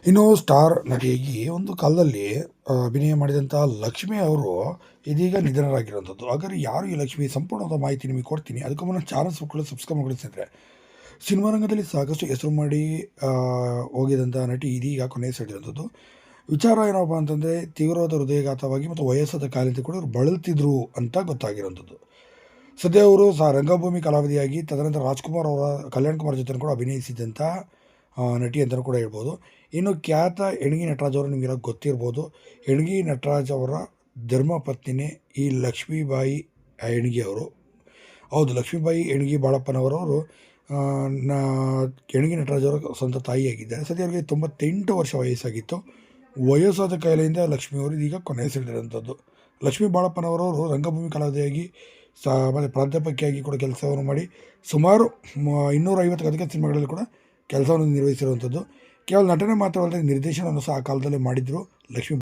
ಇನ್ನು ಸ್ಟಾರ್ ನಟಿಯಾಗಿ ಒಂದು ಕಾಲದಲ್ಲಿ ಅಭಿನಯ ಮಾಡಿದಂಥ ಲಕ್ಷ್ಮಿ ಅವರು ಇದೀಗ ನಿಧನರಾಗಿರುವಂಥದ್ದು. ಹಾಗಾದ್ರೆ ಯಾರು ಈ ಲಕ್ಷ್ಮಿ? ಸಂಪೂರ್ಣವಾದ ಮಾಹಿತಿ ನಿಮಗೆ ಕೊಡ್ತೀನಿ. ಅದಕ್ಕೂ ಮುನ್ನ ಚಾನಲ್ ಸಬ್ಸ್ಕ್ರೈಬ್ ಮಾಡಿ ಸ್ನೇಹಿತರೆ. ಸಿನಿಮಾ ರಂಗದಲ್ಲಿ ಸಾಕಷ್ಟು ಹೆಸರು ಮಾಡಿ ಹೋಗಿದಂಥ ನಟಿ ಇದೀಗ ಕೊನೆ ಸೇರಿರುವಂಥದ್ದು. ವಿಚಾರ ಏನಪ್ಪ ಅಂತಂದರೆ, ತೀವ್ರವಾದ ಹೃದಯಘಾತವಾಗಿ ಮತ್ತು ವಯಸ್ಸಾದ ಕಾಯಿಲೆ ಕೂಡ ಇವರು ಬಳಲ್ತಿದ್ರು ಅಂತ ಗೊತ್ತಾಗಿರುವಂಥದ್ದು. ಸದ್ಯ ಅವರು ರಂಗಭೂಮಿ ಕಲಾವಿದೆಯಾಗಿ ತದನಂತರ ರಾಜ್ಕುಮಾರ್ ಅವರ ಕಲ್ಯಾಣ್ ಕುಮಾರ್ ಜೊತೆ ಕೂಡ ಅಭಿನಯಿಸಿದಂಥ ನಟಿ ಅಂತಲೂ ಕೂಡ ಹೇಳ್ಬೋದು. ಇನ್ನು ಖ್ಯಾತ ಎಣಗಿ ನಟರಾಜ್ ಅವರು ನಿಮಗೆಲ್ಲ ಗೊತ್ತಿರ್ಬೋದು. ಎಣಗಿ ನಟರಾಜ್ ಅವರ ಧರ್ಮಪತ್ನಿನೇ ಈ ಲಕ್ಷ್ಮೀಬಾಯಿ ಎಣಗಿ ಅವರು. ಹೌದು, ಲಕ್ಷ್ಮೀಬಾಯಿ ಎಣಗಿ ಬಾಳಪ್ಪನವರವರು ಎಣಗಿ ನಟರಾಜ್ ಅವರ ಸ್ವಂತ ತಾಯಿಯಾಗಿದ್ದಾರೆ. ಸದ್ಯ ಅವರಿಗೆ 98 ವರ್ಷ ವಯಸ್ಸಾಗಿತ್ತು. ವಯಸ್ಸಾದ ಕಾಯಿಲೆಯಿಂದ ಲಕ್ಷ್ಮಿಯವರು ಇದೀಗ ಕೊನೆಯುಸಿರೆಳೆದಂಥದ್ದು. ಲಕ್ಷ್ಮೀ ಬಾಳಪ್ಪನವರವರು ರಂಗಭೂಮಿ ಕಲಾವಿದೆಯಾಗಿ ಮತ್ತು ಪ್ರಾಧ್ಯಾಪಕಿಯಾಗಿ ಕೂಡ ಕೆಲಸವನ್ನು ಮಾಡಿ ಸುಮಾರು 250 ಅಧಿಕ ಸಿನಿಮಾಗಳಲ್ಲಿ ಕೂಡ ಕೆಲಸವನ್ನು ನಿರ್ವಹಿಸಿರುವಂಥದ್ದು. ಕೇವಲ ನಟನೆ ಮಾತ್ರವಲ್ಲದೆ ನಿರ್ದೇಶನವನ್ನು ಸಹ ಆ ಕಾಲದಲ್ಲೇ ಮಾಡಿದರು ಲಕ್ಷ್ಮೀ